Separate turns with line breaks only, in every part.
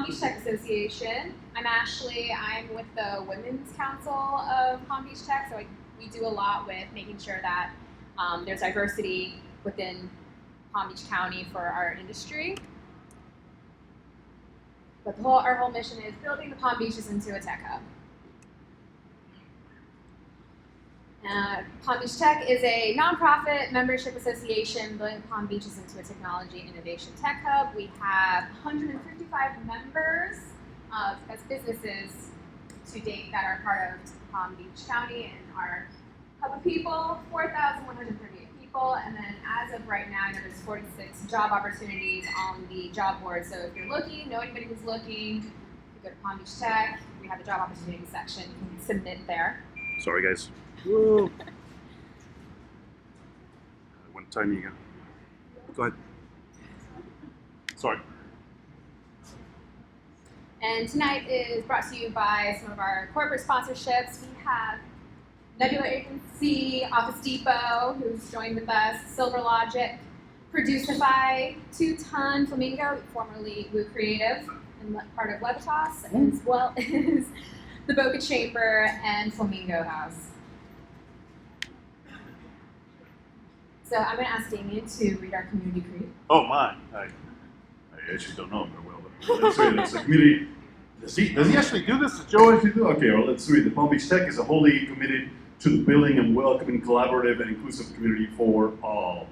Palm Beach Tech Association. I'm with the Women's Council of Palm Beach Tech, so we do a lot with making sure that there's diversity within Palm Beach County for our industry. But our whole mission is building the Palm Beaches into a tech hub. Palm Beach Tech is a nonprofit membership association building Palm Beaches into a technology innovation tech hub. We have 155 members as businesses to date that are part of Palm Beach County and our hub of people, 4,138 people. And then as of right now, there's 46 job opportunities on the job board. So if you're looking, know anybody who's looking, you go to Palm Beach Tech. We have the job opportunity section. You can submit there.
Sorry, guys. Whoa. One time you go ahead. Sorry.
And tonight is brought to you by some of our corporate sponsorships. We have Nebula Agency, Office Depot, who's joined with us, Silver Logic, Producify, 2 Ton Flamingo, formerly Woo Creative, and part of Levitas, as well as the Boca Chamber and Flamingo House. So I'm going to ask Damian to read our community creed.
Oh my, I actually don't know him very well, but let's read it. It's a community. Does he actually do this? Does Joe actually do? Okay, well, let's read. The Palm Beach Tech is a wholly committed to the building and welcoming, collaborative, and inclusive community for all.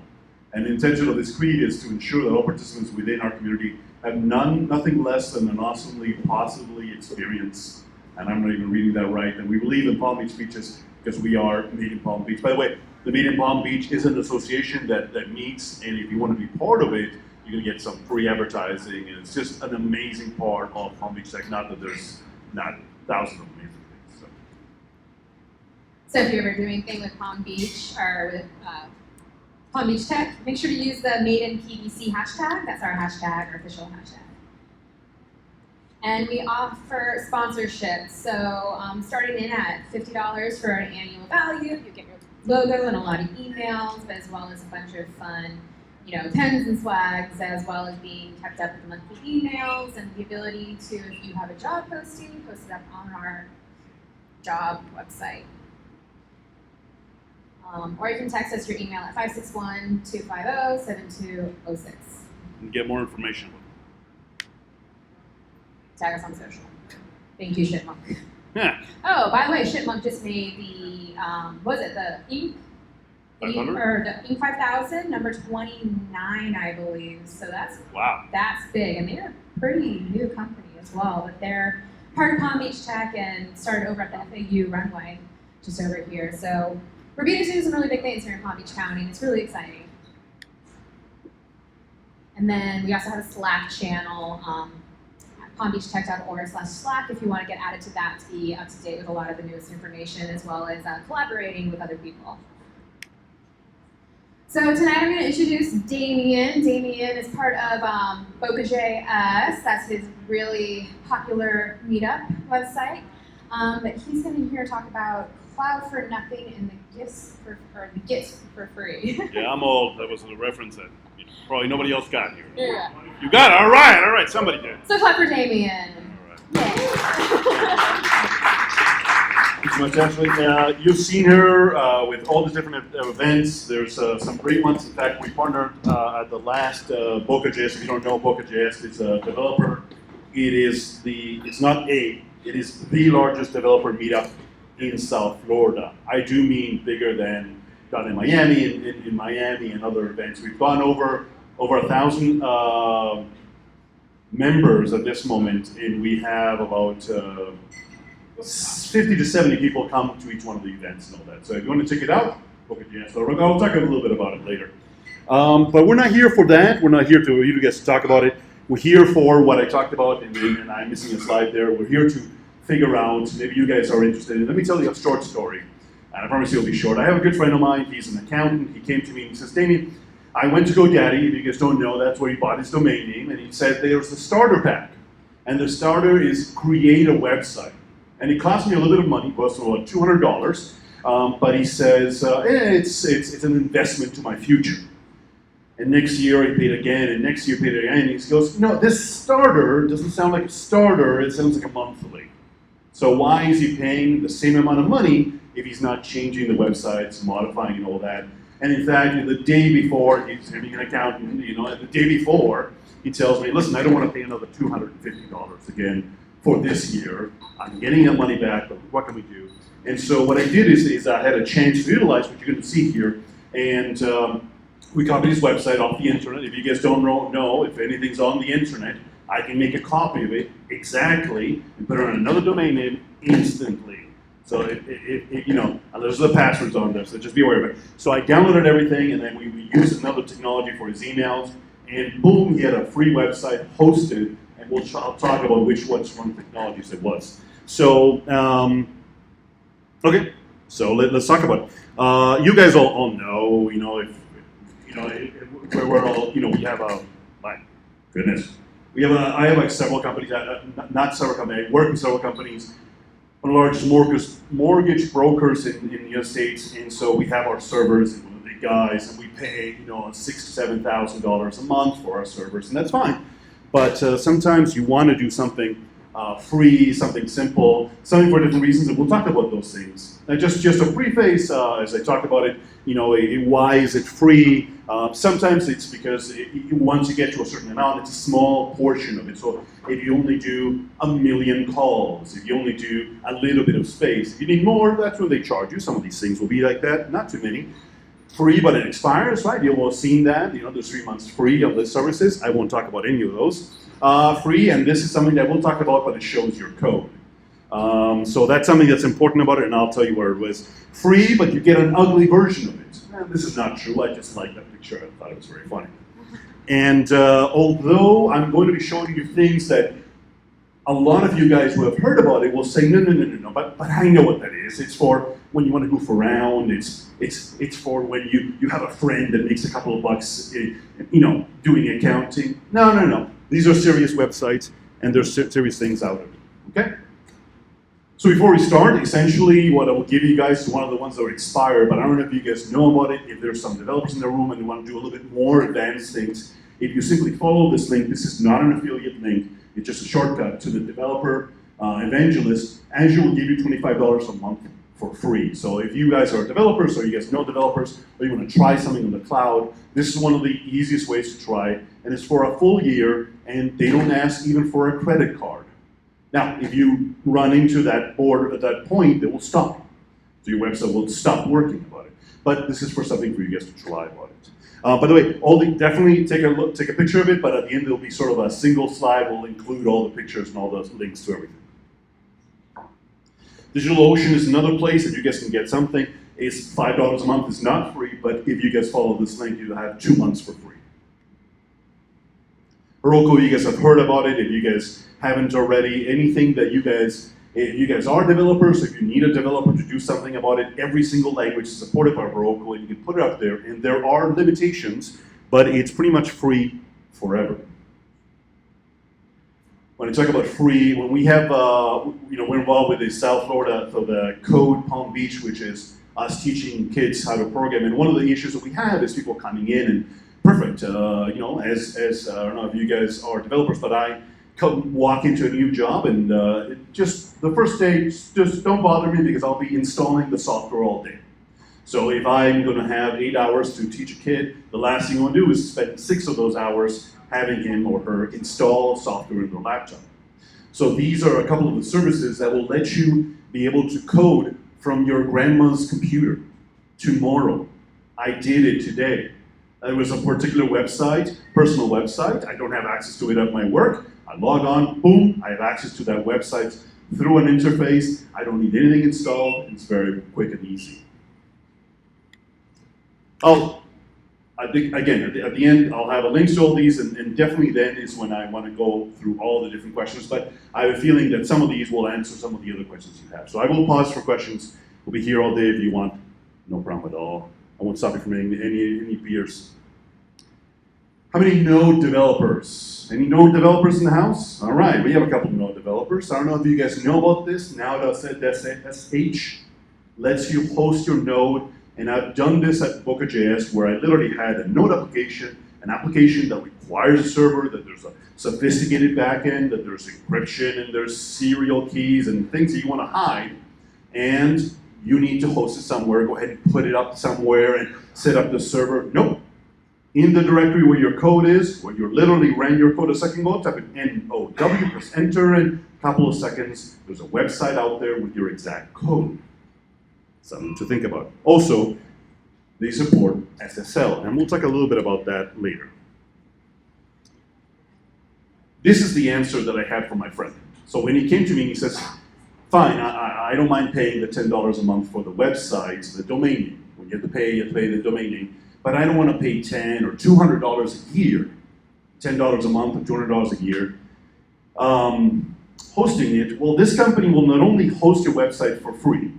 And the intention of this creed is to ensure that all participants within our community have nothing less than an awesomely, positively experience. And I'm not even reading that right. And we believe in Palm Beach beaches because we are Made in Palm Beach. By the way, the Made in Palm Beach is an association that meets, and if you want to be part of it, you're going to get some free advertising, and it's just an amazing part of Palm Beach Tech. Not that there's not thousands of amazing things.
So if you're ever doing anything with Palm Beach or with Palm Beach Tech, make sure to use the Made in PBC hashtag. That's our hashtag, our official hashtag. And we offer sponsorships. So starting in at $50 for an annual value, you get your logo and a lot of emails, but as well as a bunch of fun, pens and swags, as well as being kept up with the monthly emails and the ability to, if you have a job posting, post it up on our job website. Or you can text us your email at 561-250-7206.
And get more information.
Tag us on social. Thank you, Shipmunk.
Yeah.
Oh, by the way, Shipmunk just made the, the Inc.
500?
Or the Inc. 5000, number 29, I believe. So that's big, and they're a pretty new company as well. But they're part of Palm Beach Tech and started over at the FAU runway, just over here. So we're beginning to do some really big things here in Palm Beach County, and it's really exciting. And then we also have a Slack channel. palmbeachtech.org/Slack if you want to get added to that to be up to date with a lot of the newest information, as well as collaborating with other people. So tonight I'm going to introduce Damian. Damian is part of Boca.js. That's his really popular meetup website. But he's going to here talk about Cloud for Nothing and the gifts for free.
Yeah, I'm old. That was a reference that probably nobody else got here.
Yeah.
You got it. All right. Somebody did.
So clap for Damian.
All right. Thanks so much, Ashley. You've seen her with all the different events. There's some great ones. In fact, we partnered at the last Boca.js. If you don't know, Boca.js is a developer. It is the largest developer meetup in South Florida. I do mean bigger than down in Miami, in Miami and other events. We've gone over 1,000 members at this moment, and we have about 50 to 70 people come to each one of the events and all that. So if you want to check it out, Boca.js. I'll talk a little bit about it later. But we're not here for that. We're not here to you guys to talk about it. We're here for what I talked about, and I'm missing a slide there. We're here to figure out, maybe you guys are interested in. Let me tell you a short story. And I promise it'll be short. I have a good friend of mine. He's an accountant. He came to me and he says, Damian, I went to GoDaddy. If you guys don't know, that's where he bought his domain name. And he said there's a starter pack. And the starter is create a website. And it cost me a little bit of money. It cost about $200. But he says, it's an investment to my future. And next year he paid again, and next year he paid again. And he goes, no, this starter doesn't sound like a starter, it sounds like a monthly. So why is he paying the same amount of money if he's not changing the websites, modifying and all that? And in fact, the day before, he's having an accountant, the day before, he tells me, listen, I don't want to pay another $250 again for this year. I'm getting that money back, but what can we do? And so what I did is I had a chance to utilize what you're going to see here, and we copied his website off the internet. If you guys don't know if anything's on the internet, I can make a copy of it exactly and put it on another domain name instantly. So and there's the passwords on there, so just be aware of it. So I downloaded everything, and then we used another technology for his emails, and boom, he had a free website hosted, and I'll talk about which one technologies it was. So, okay, so let's talk about it. You guys all know, we're all, we have my goodness. I have like several companies, not several companies, I work with several companies, one of the largest mortgage brokers in the United States, and so we have our servers and one of the big guys, and we pay $6,000 to $7,000 a month for our servers, and that's fine. But sometimes you want to do something free, something simple, something for different reasons, and we'll talk about those things. Now, just a preface, as I talk about it, why is it free? Sometimes it's because once you get to a certain amount, it's a small portion of it. So if you only do 1 million calls, if you only do a little bit of space, if you need more, that's when they charge you. Some of these things will be like that, not too many. Free, but it expires, right? You've all seen that. There's 3 months free of the services. I won't talk about any of those. Free, and this is something that we'll talk about, but it shows your code. So that's something that's important about it, and I'll tell you where it was. Free, but you get an ugly version of it. This is not true. I just like that picture. I thought it was very funny. And although I'm going to be showing you things that a lot of you guys who have heard about it will say, no, but I know what that is. It's for when you want to goof around. It's for when you have a friend that makes a couple of bucks, doing accounting. No. These are serious websites, and there's serious things out of it, okay? So before we start, essentially what I will give you guys is one of the ones that are expired, but I don't know if you guys know about it, if there's some developers in the room and they want to do a little bit more advanced things. If you simply follow this link, this is not an affiliate link, it's just a shortcut to the developer evangelist. Azure will give you $25 a month for free. So if you guys are developers, or you guys know developers, or you want to try something on the cloud, this is one of the easiest ways to try, and it's for a full year, and they don't ask even for a credit card. Now, if you run into that border at that point, they will stop. So your website will stop working about it. But this is for something for you guys to try about it. By the way, definitely take a picture of it, but at the end there'll be sort of a single slide. We'll include all the pictures and all those links to everything. DigitalOcean is another place that you guys can get something. It's $5 a month. It's not free, but if you guys follow this link, you'll have 2 months for free. Heroku, you guys have heard about it. If you guys haven't already, anything that if you guys are developers, if you need a developer to do something about it, every single language is supported by Heroku, and you can put it up there. And there are limitations, but it's pretty much free forever. When I talk about free, when we have, we're involved with the South Florida, so the Code Palm Beach, which is us teaching kids how to program. And one of the issues that we have is people coming in and perfect, as I don't know if you guys are developers, but I walk into a new job and just the first day, just don't bother me because I'll be installing the software all day. So if I'm going to have 8 hours to teach a kid, the last thing I want to do is spend 6 of those hours having him or her install software in their laptop. So these are a couple of the services that will let you be able to code from your grandma's computer tomorrow. I did it today. It was a particular website, personal website. I don't have access to it at my work. I log on, boom, I have access to that website through an interface. I don't need anything installed. It's very quick and easy. I think, again, at the end, I'll have a link to all these, and definitely then is when I want to go through all the different questions, but I have a feeling that some of these will answer some of the other questions you have. So I will pause for questions. We'll be here all day if you want. No problem at all. I won't stop you from any beers. How many Node developers? Any Node developers in the house? All right, we have a couple of Node developers. I don't know if you guys know about this. Now.sh lets you host your Node. And I've done this at Boca.js where I literally had a Node application an application that requires a server, that there's a sophisticated backend, that there's encryption and there's serial keys and things that you want to hide, and you need to host it somewhere, go ahead and put it up somewhere and set up the server. Nope. In the directory where your code is, where you literally ran your code a second ago, type in NOW, press enter, and a couple of seconds, there's a website out there with your exact code. Something to think about. Also, they support SSL, and we'll talk a little bit about that later. This is the answer that I had from my friend. So when he came to me, he says, fine, I don't mind paying the $10 a month for the website, the domain name. When you have to pay the domain name. But I don't want to pay $10 or $200 a year, $10 a month or $200 a year, hosting it. Well, this company will not only host your website for free,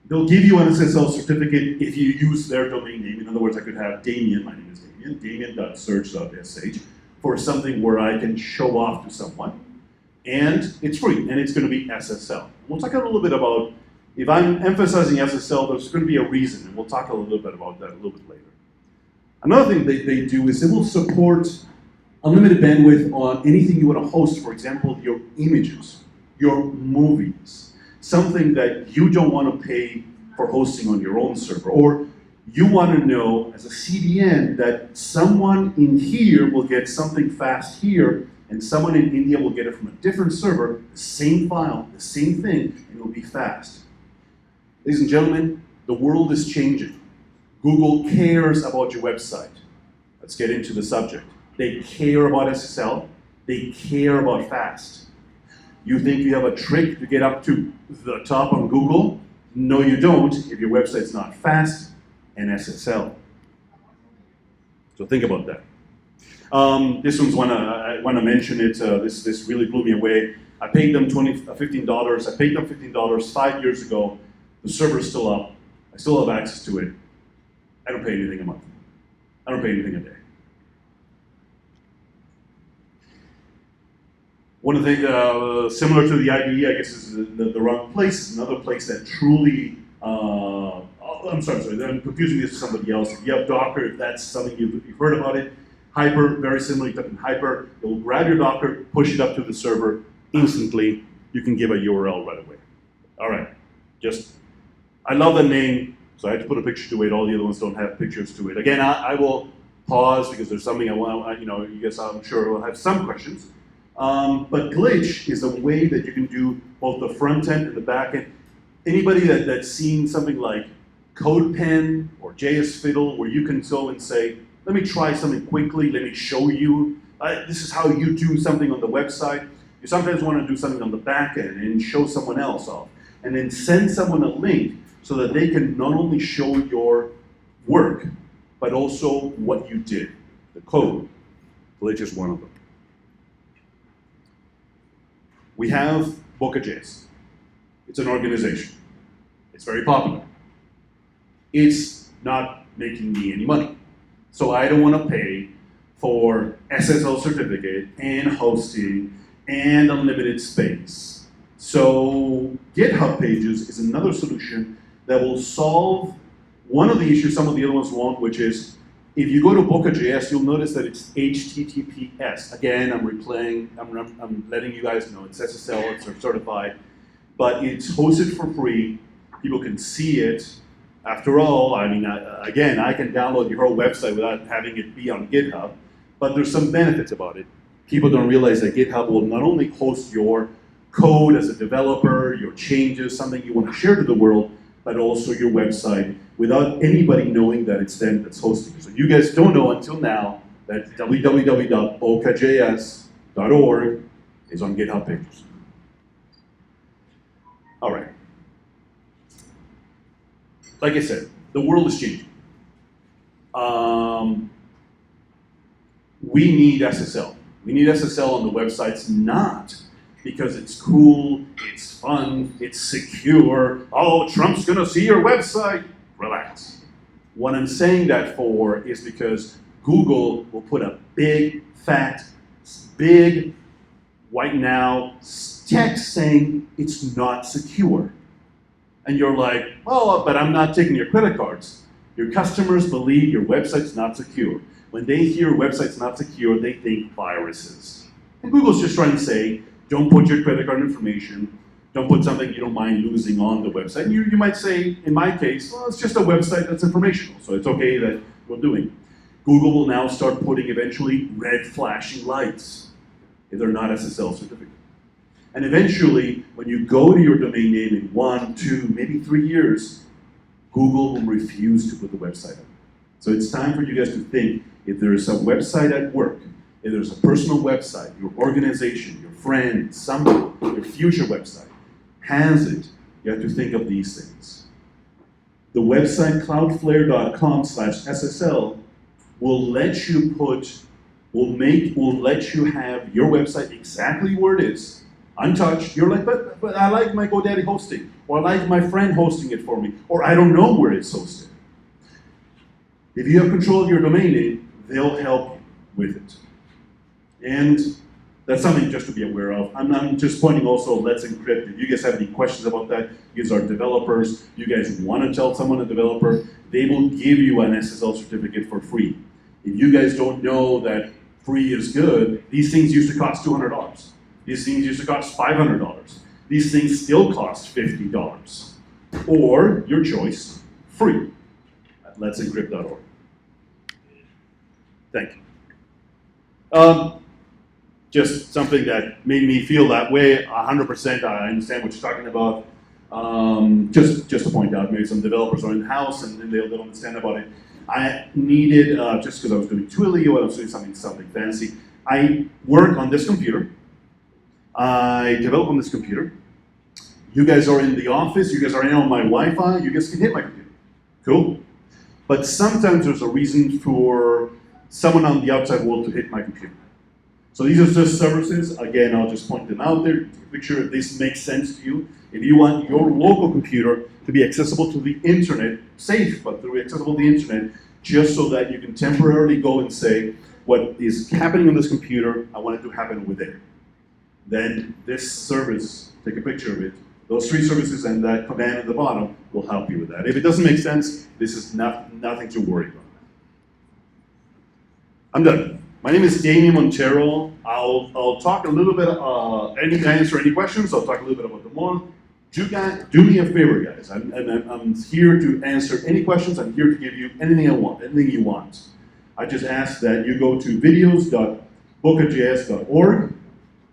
they'll give you an SSL certificate if you use their domain name. In other words, I could have Damian, my name is Damian, damian.search.sh, for something where I can show off to someone. And it's free, and it's going to be SSL. We'll talk a little bit about, if I'm emphasizing SSL, there's going to be a reason, and we'll talk a little bit about that a little bit later. Another thing they do is they will support unlimited bandwidth on anything you want to host, for example, your images, your movies, something that you don't want to pay for hosting on your own server, or you want to know as a CDN that someone in here will get something fast here, and someone in India will get it from a different server, the same file, the same thing, and it will be fast. Ladies and gentlemen, the world is changing. Google cares about your website. Let's get into the subject. They care about SSL. They care about fast. You think you have a trick to get up to the top on Google? No, you don't if your website's not fast and SSL. So think about that. This one's one I want to mention it. This really blew me away. I paid them $15. I paid them $15 5 years ago. The server's still up. I still have access to it. I don't pay anything a month. I don't pay anything a day. One of the similar to the IDE, I guess, is the wrong place. Is another place that truly. I'm sorry. I'm confusing this with somebody else. If you have Docker, if that's something you've heard about it. Hyper, very similar. You type in Hyper. It will grab your Docker, push it up to the server instantly. You can give a URL right away. All right. I love the name, so I had to put a picture to it. All the other ones don't have pictures to it. Again, I will pause because there's something I want. You guys, I'm sure will have some questions. But Glitch is a way that you can do both the front end and the back end. Anybody that's seen something like CodePen or JS Fiddle, where you can go and say, let me try something quickly, let me show you. This is how you do something on the website. You sometimes want to do something on the back end and show someone else off. And then send someone a link so that they can not only show your work, but also what you did, the code. Glitch is one of them. We have Boca.js. It's an organization. It's very popular. It's not making me any money. So I don't want to pay for SSL certificate and hosting and unlimited space. So GitHub Pages is another solution that will solve one of the issues some of the other ones won't, which is if you go to Boca.js, you'll notice that it's HTTPS. Again, I'm letting you guys know it's SSL, it's certified, but it's hosted for free. People can see it. After all, I mean, again, I can download your whole website without having it be on GitHub, but there's some benefits about it. People don't realize that GitHub will not only host your code as a developer, your changes, something you want to share to the world, but also your website without anybody knowing that it's them that's hosting it. So you guys don't know until now that www.bocajs.org is on GitHub Pages. All right. Like I said, the world is changing. We need SSL. We need SSL on the websites, not because it's cool, it's fun, it's secure. Oh, Trump's gonna see your website. Relax. What I'm saying that for is because Google will put a big, fat, big, white now text saying it's not secure. And you're like, well, but I'm not taking your credit cards. Your customers believe your website's not secure. When they hear website's not secure, they think viruses. And Google's just trying to say, don't put your credit card information, don't put something you don't mind losing on the website. And you might say, in my case, well, it's just a website that's informational, so it's okay that we're doing. Google will now start putting eventually red flashing lights if they're not SSL certificate. And eventually, when you go to your domain name in 1, 2, maybe 3 years, Google will refuse to put the website up. So it's time for you guys to think, if there's a website at work, if there's a personal website, your organization, your friend, somebody, your future website has it, you have to think of these things. The website cloudflare.com/SSL will let you will let you have your website exactly where it is, untouched. You're like, but I like my GoDaddy hosting, or I like my friend hosting it for me, or I don't know where it's hosted. If you have control of your domain name, they'll help you with it. And that's something just to be aware of. I'm just pointing also, Let's Encrypt. If you guys have any questions about that, you guys are developers, you guys want to tell someone a developer, they will give you an SSL certificate for free. If you guys don't know that free is good, these things used to cost $200. These things used to cost $500. These things still cost $50. Or, your choice, free at let'sencrypt.org. Thank you. Just something that made me feel that way, 100%, I understand what you're talking about. Just to point out, maybe some developers are in the house and they'll understand about it. I needed, just because I was doing Twilio and I was doing something fancy, I work on this computer. I develop on this computer. You guys are in the office, you guys are in on my Wi-Fi, you guys can hit my computer. Cool. But sometimes there's a reason for someone on the outside world to hit my computer. So these are just services. Again, I'll just point them out there to make sure this makes sense to you. If you want your local computer to be accessible to the internet, safe, but to be accessible to the internet, just so that you can temporarily go and say, what is happening on this computer, I want it to happen over there. Then this service, take a picture of it, those 3 services and that command at the bottom will help you with that. If it doesn't make sense, this is nothing to worry about. I'm done. My name is Damian Montero. I'll talk a little bit, answer any questions. I'll talk a little bit about the month. Do me a favor, guys. I'm here to answer any questions. I'm here to give you anything you want. I just ask that you go to videos.bocajs.org.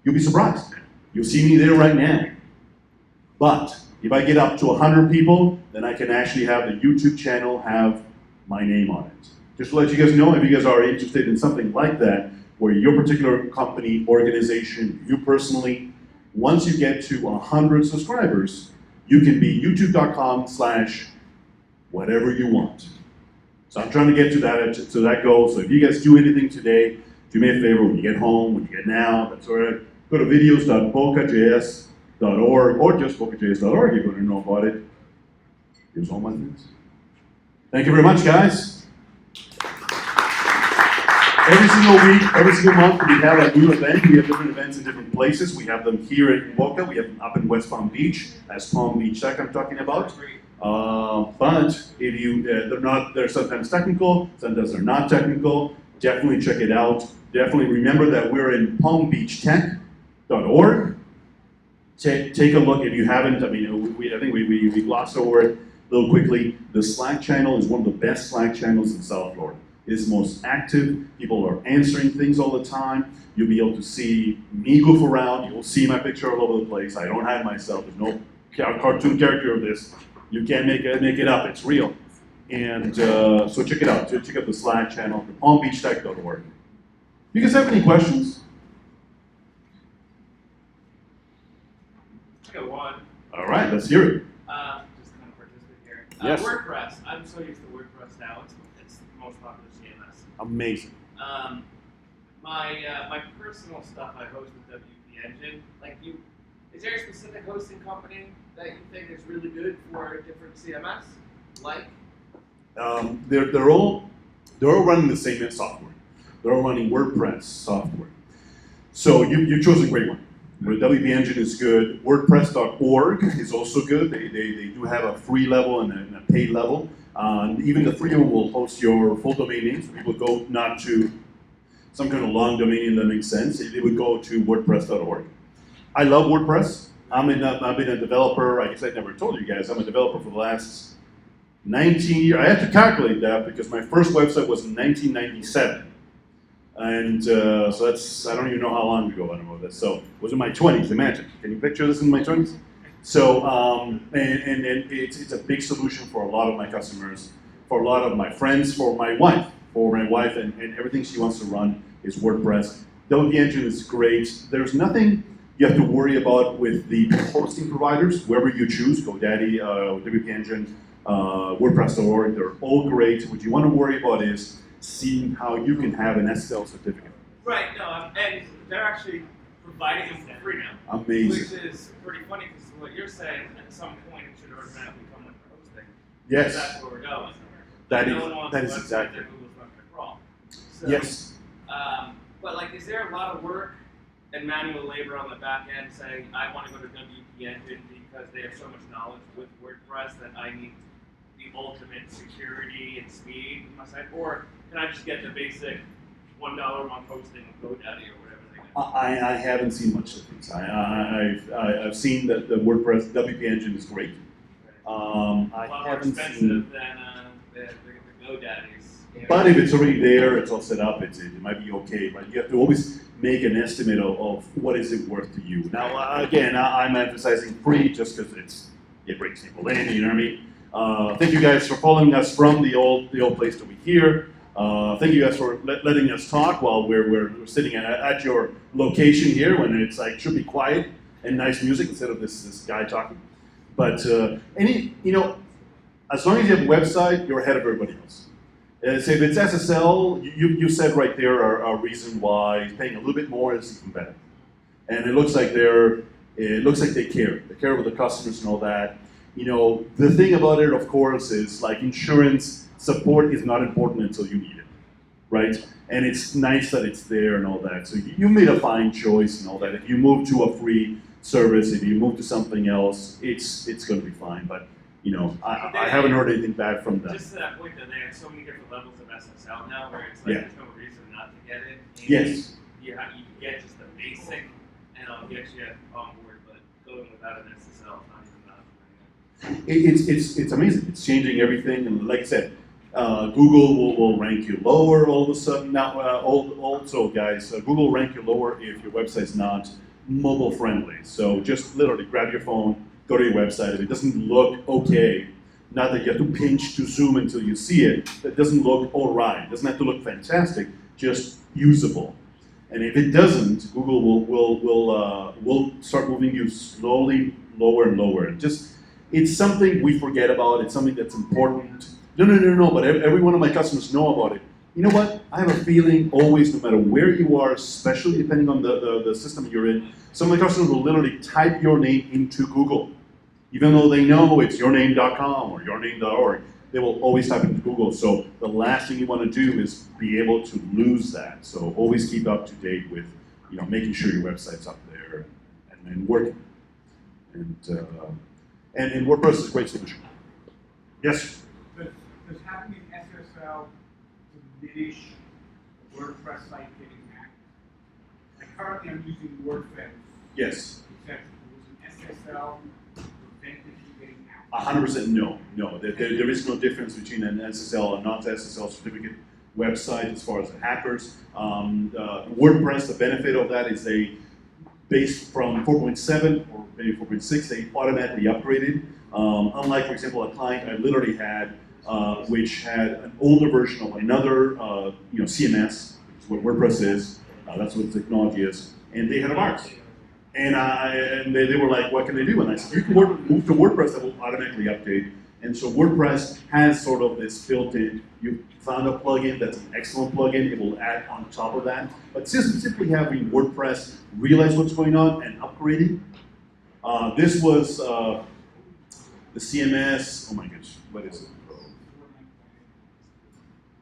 You'll be surprised. You'll see me there right now. But if I get up to 100 people, then I can actually have the YouTube channel have my name on it. Just to let you guys know, if you guys are interested in something like that, where your particular company, organization, you personally, once you get to 100 subscribers, you can be youtube.com/whatever you want. So I'm trying to get to that goal. So if you guys do anything today, do me a favor, when you get home, when you get now, that's all right, go to videos.bocajs.org or just bocajs.org if you want to know about it. Here's all my things. Thank you very much, guys. Every single week, every single month, we have a new event. We have different events in different places. We have them here in Boca. We have them up in West Palm Beach. That's Palm Beach Tech I'm talking about. But if they're sometimes technical, sometimes they're not technical. Definitely check it out. Definitely remember that we're in palmbeachtech.org. Take a look if you haven't. I mean, I think we glossed over it a little quickly. The Slack channel is one of the best Slack channels in South Florida. It's most active. People are answering things all the time. You'll be able to see me goof around. You'll see my picture all over the place. I don't hide myself. There's no cartoon character of this. You can't make it up. It's real. And so check it out. Check out the Slack channel, the palmbeachtech.org. You guys have any questions?
I got one.
All right, let's hear it.
Just kind of participate here.
Yes.
WordPress. I'm so used to WordPress now. It's the most popular CMS.
Amazing.
My personal stuff I host with WP Engine. Is there a specific hosting company that you think is really good for a different CMS?
They're all running the same software. They're all running WordPress software. So you chose a great one. WP Engine is good. WordPress.org is also good. They do have a free level and a paid level. Even the free one will host your full domain name, so people go not to some kind of long domain name that makes sense. They would go to WordPress.org. I love WordPress. I've been a developer, I guess I never told you guys, I'm a developer for the last 19 years. I have to calculate that because my first website was in 1997. And so that's, I don't even know how long ago I know this. So it was in my 20s, imagine. Can you picture this in my 20s? So, and it's a big solution for a lot of my customers, for a lot of my friends, for my wife, and everything she wants to run is WordPress. WP Engine is great. There's nothing you have to worry about with the hosting providers, whoever you choose, GoDaddy, WP Engine, WordPress.org, they're all great. What you want to worry about is seeing how you can have an SSL certificate.
Right, no, and they're actually providing them for free now.
Amazing.
Which is pretty funny because what you're saying, at some point it should automatically come with hosting.
Yes.
That's where we're going.
That
No one wants
that
a
is
website
exactly.
that Google's not going to crawl. So,
Yes.
But like, is there a lot of work and manual labor on the back end saying, I want to go to WP Engine because they have so much knowledge with WordPress that I need the ultimate security and speed with my site? Or can I just get the basic $1 a month hosting of GoDaddy or whatever they get?
I haven't seen much difference. I've seen that the WordPress WP Engine is great.
A
I
lot more
haven't
expensive
seen.
than the GoDaddies. You know?
But if it's already there, it's all set up, it might be okay. But you have to always make an estimate of what is it worth to you. Now, again, I'm emphasizing free just because it brings people in. You know what I mean? Thank you guys for following us from the old place to be here. Thank you guys for letting us talk while we're sitting at your location here when it's like should be quiet and nice music instead of this guy talking. But as long as you have a website, you're ahead of everybody else. So if it's SSL, you said right there a reason why paying a little bit more is even better. And it looks like they care. They care about the customers and all that. The thing about it, of course, is like insurance support is not important until you need it, right? And it's nice that it's there and all that. So you made a fine choice and all that. If you move to a free service, if you move to something else, it's going to be fine. But I haven't heard anything bad from them.
Just to that point, though, they have so many different levels of SSL now, where it's like
Yeah.
there's no reason not to get it. And
Yes.
You can get just the basic, and I'll get you on board. But going without an SSL is not even an option.
It's amazing. It's changing everything. And like I said, Google will rank you lower all of a sudden. Now, also, guys, Google will rank you lower if your website's not mobile friendly. So just literally grab your phone, go to your website. If it doesn't look okay, not that you have to pinch to zoom until you see it, that doesn't look all right. It doesn't have to look fantastic, just usable. And if it doesn't, Google will start moving you slowly lower and lower. It's something we forget about. It's something that's important. No, but every one of my customers know about it. You know what? I have a feeling always, no matter where you are, especially depending on the system you're in, some of my customers will literally type your name into Google. Even though they know it's yourname.com or yourname.org, they will always type it into Google. So the last thing you want to do is be able to lose that. So always keep up to date with making sure your website's up there and working. And WordPress is a great solution. Yes?
Does having an SSL diminish WordPress site getting hacked? Like currently I'm using WordFence.
Yes.
Etc. Was an SSL prevent it from getting hacked?
100% no. There is no difference between an SSL and not SSL certificate website as far as the hackers. WordPress, the benefit of that is based from 4.7 or maybe 4.6, they automatically upgraded. Unlike, for example, a client I literally had, which had an older version of another, CMS, which is what WordPress is. That's what the technology is, and they had a virus. And they were like, what can they do? And I said, you can move to WordPress that will automatically update. And so WordPress has sort of this built-in, you found a plugin that's an excellent plugin, it will add on top of that. But simply having WordPress realize what's going on and upgrading. This was the CMS, oh my gosh, what is it?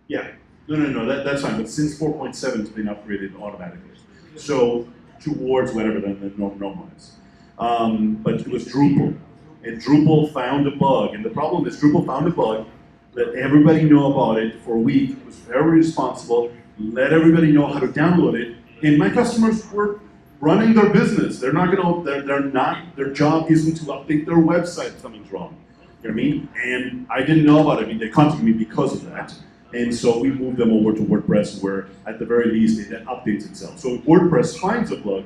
Yeah, no, that's fine, but since 4.7 it's been upgraded automatically. So towards whatever the normal is. But it was Drupal. And Drupal found a bug. And the problem is Drupal found a bug let everybody know about it for a week, was very responsible, let everybody know how to download it, and my customers were running their business. They're not their job isn't to update their website if something's wrong. You know what I mean? And I didn't know about it. I mean, they contacted me because of that. And so we moved them over to WordPress where, at the very least, it updates itself. So if WordPress finds a bug,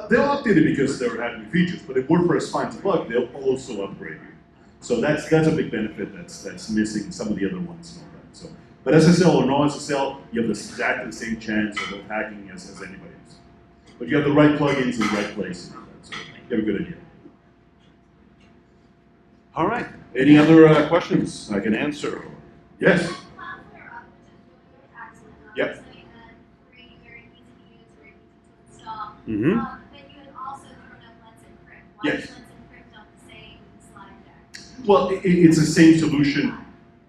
they'll update it because they're adding new features. But if WordPress finds a bug, they'll also upgrade you. So that's a big benefit that's missing some of the other ones. And all that. So, but SSL or no SSL, you have exactly the same chance of hacking as anybody else. But you have the right plugins in the right place. So you have a good idea. All right. Any other questions I can answer? Yes. Yep. Mm-hmm.
But you had also thrown up Let's Encrypt. Why
Yes.
is Let's Encrypt on the same slide deck?
Well, it's the same solution.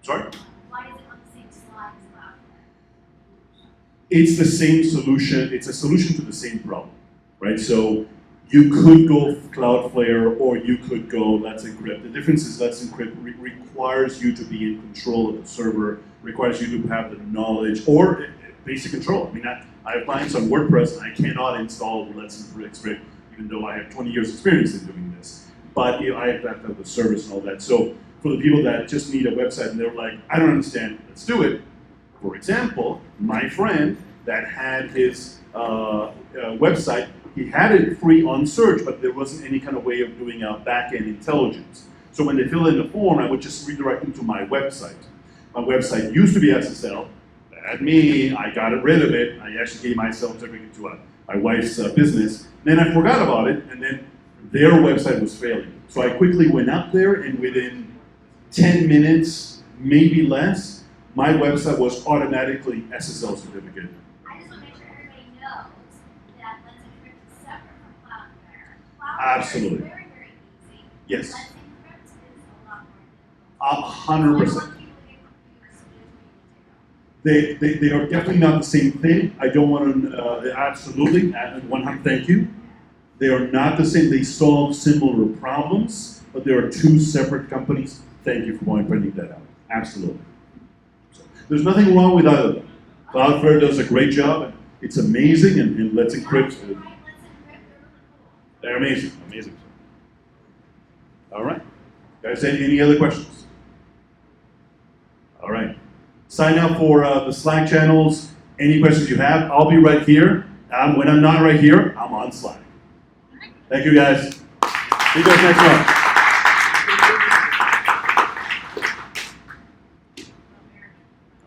Sorry?
Why is it on the same slide as Cloudflare?
It's the same solution. It's a solution to the same problem, right? So you could go Cloudflare or you could go Let's Encrypt. The difference is Let's Encrypt requires you to be in control of the server, requires you to have the knowledge or basic control. I mean, I have clients on WordPress and I cannot install Let's Encrypt, even though I have 20 years experience in doing this. But I have to have the service and all that. So for the people that just need a website and they're like, I don't understand, let's do it. For example, my friend that had his website, he had it free on search, but there wasn't any kind of way of doing a back-end intelligence. So when they fill in the form, I would just redirect them to my website. My website used to be SSL. At me, I got rid of it. I actually gave myself certificate to my wife's business. Then I forgot about it, and then their website was failing. So I quickly went up there, and within 10 minutes, maybe less, my website was automatically SSL certificate.
I just want to make sure everybody knows that Let's Encrypt is separate from Cloudflare. Cloudflare
Absolutely.
is very, very easy.
Yes.
Let's Encrypt is a lot more difficult.
100%.
I want people to get confused with what you
They are definitely not the same thing. I don't want to, absolutely, and 100, thank you. They are not the same. They solve similar problems, but there are two separate companies. Thank you for pointing that out. Absolutely. So, there's nothing wrong with either of them. Cloudflare does a great job. It's amazing, and Let's Encrypt.
Let's Encrypt, they're really cool.
They're amazing, amazing. All right. Guys, any other questions? All right. Sign up for the Slack channels. Any questions you have, I'll be right here. When I'm not right here, I'm on Slack. Thank you, guys. See you guys next month.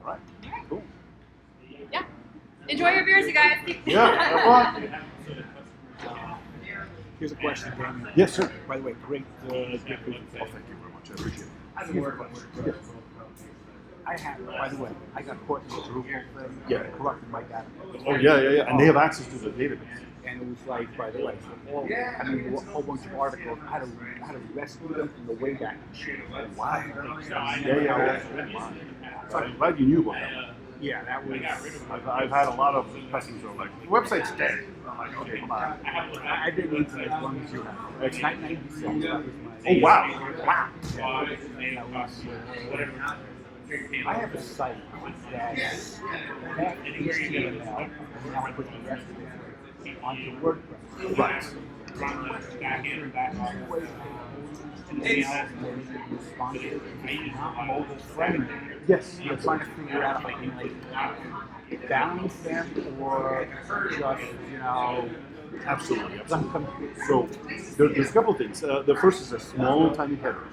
All right. Cool.
Yeah. Enjoy your beers, you guys.
Yeah, have fun.
Here's a question, Damian.
Yes, sir.
By the way, great presentation.
Oh, thank you very much. I appreciate it.
Here's a question. I have, by the way, I got caught in the Drupal thing.
Yeah.
Corrupted my data.
Oh, yeah. And they have access to the database.
And it was like, by the way, so all, I mean, a whole bunch of articles how to rescue them from the Wayback Machine.
Wow.
Yeah.
So I'm glad you knew about that.
Yeah, that was.
I've had a lot of customers who are like, the website's dead. I'm like, okay, come on.
I did internet as long as you have. It's 1996. That was my.
Oh, wow. Wow.
Yeah, that was, I have a site that has HTML and now I put the rest of it onto WordPress.
Right.
Responsive, not mobile friendly.
Yes.
You're trying to figure out if I can like balance them or just, you know.
Absolutely. So there's a couple of things. The first is a small, tiny header.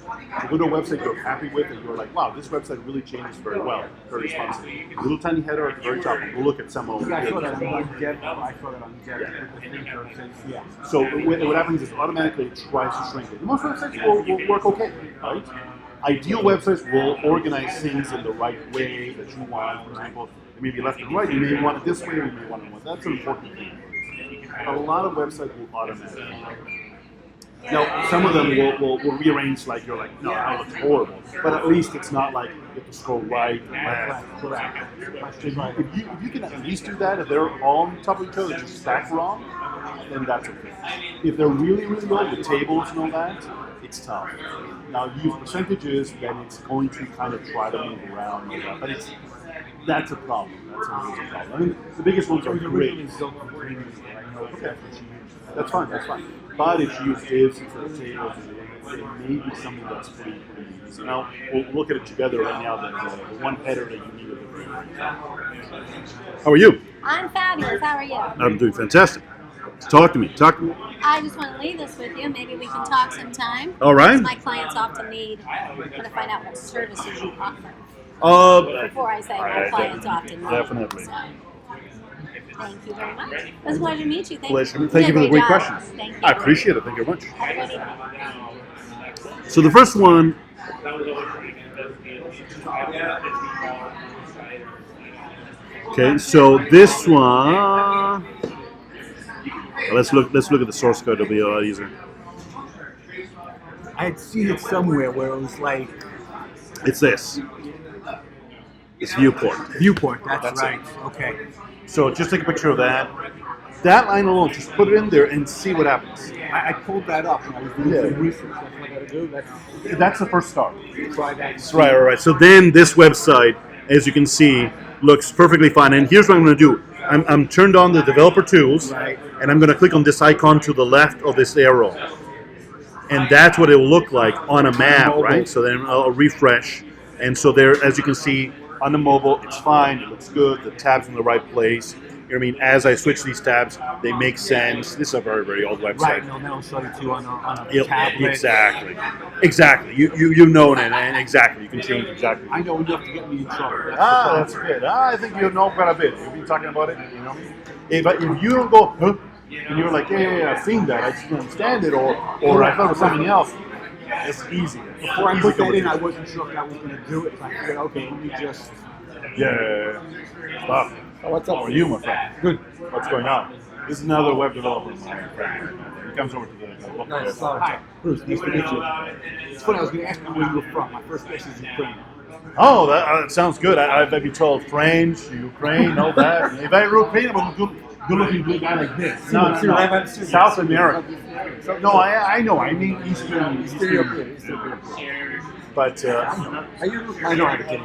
You go to a website you're happy with and you're like, wow, this website really changes very well, very responsive. A little tiny header at the very top. We'll look at some of
I saw
them.
that on Get. I saw that on Get. Yeah.
So what happens is automatically it tries to shrink it. Most websites will work okay, right? Ideal websites will organize things in the right way that you want. For example, it may be left and right. You may want it this way or you may want it one. That's an important thing. A lot of websites will automatically. Now, some of them will rearrange like you're like, no, that looks horrible. But at least it's not like you have to scroll right and left.
Correct.
If you can at least do that, if they're all on top of each other, just stack wrong, then that's okay. If they're really, really old with tables and all that, it's tough. Now, if you use percentages, then it's going to kind of try to move around like that. But that's a problem. That's always a problem. I mean, the biggest ones are great. Okay. That's fine. That's fine. But if you use divs instead of tables, it may be something that's pretty easy. Now, we'll look at it together right now. The one header that you need. How are you?
I'm fabulous. How are you?
I'm doing fantastic. Talk to me.
I just want to leave this with you. Maybe we can talk sometime.
All right.
My clients often need to find out what services you offer. Before I say my clients often need.
Definitely.
So, thank you very much. It was a pleasure to meet you.
Thank you for the great questions.
Thank you.
I appreciate it. Thank you very much.
Have a good evening.
So the first one. Okay, so this one. Let's look at the source code. It'll be a lot easier.
I had seen it somewhere where it was like
It's this. It's viewport.
viewport. That's
That's
right.
it.
Okay.
So just take a picture of that. That line alone, just put it in there and see what happens.
I pulled that up and I was doing some research. That's what I got to do.
That's the first start.
Try that.
That's right. So then this website, as you can see, looks perfectly fine. And here's what I'm going to do. I'm turned on the developer tools,
Right.
and I'm going to click on this icon to the left of this arrow. And that's what it will look like on a map, right? So then I'll refresh. And so there, as you can see, on the mobile, it's fine. It looks good. The tab's in the right place. You know what I mean? As I switch these tabs, they make sense. This is a very, very old website.
Right. No, that'll show it to you on a tablet.
Exactly. You know it, and exactly. You can change exactly.
I know enough to get me in trouble.
That's good. I think you know quite a bit. You've been talking about it, you know. If you don't go, huh? And you're like, yeah, I've seen that. I just don't understand it, or I thought it was something else. It's easy.
Before I put that in, I wasn't sure if I was going to do it. So I figured, okay, let me just.
Yeah. Wow.
What's up?
How are you, my friend? Good. What's going on? This is another web developer, my friend. He comes over to the local
Nice.
web.
Hi, Bruce. Nice to meet you. It's funny. I was going to ask you where you were from. My first guess is Ukraine.
Oh, that sounds good. I've been told French, Ukraine, all that. If I Ukraine, I'm a good-looking blue guy like this. No, South America. No, I know. I mean Eastern Europe. But
I know how to get in.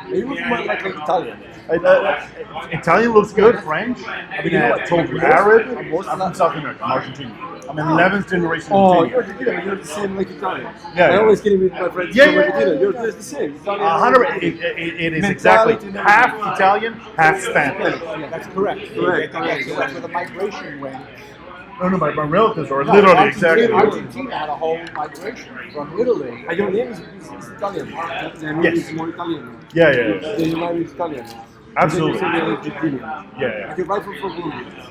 You look more like an Italian.
Italian looks good. French. I mean, I told you Arab. I'm from South America. I'm Argentinian. I'm an 11th generation
Oh,
Argentinian.
you're the same like Italian.
Yeah,
I
yeah.
always get with my friends
Yeah,
from
yeah,
Argentina.
yeah.
You're the same. Italian.
100. It is exactly half Italian, half Spanish.
Yeah, that's correct. Correct. So that's where the migration went.
No, my relatives are literally exactly.
Argentina had a whole migration from Italy. And your name is Italian.
Yes.
It's more Italian.
Yeah.
Then you married Italian.
Absolutely.
Then you say you're Argentinian.
Yeah.
Like your wife from Colombia.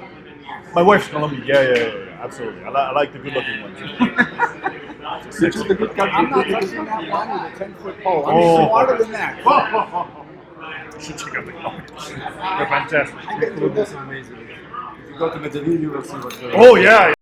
My wife's Colombian. Yeah. Absolutely. I like the good-looking ones.
Which is the good country. I'm not touching that one with a 10-foot pole.
Oh.
I'm smarter than that.
You should check out the comments. They're fantastic.
I get through this amazing. If you go to Medellin, you will see what's going on.
Oh yeah.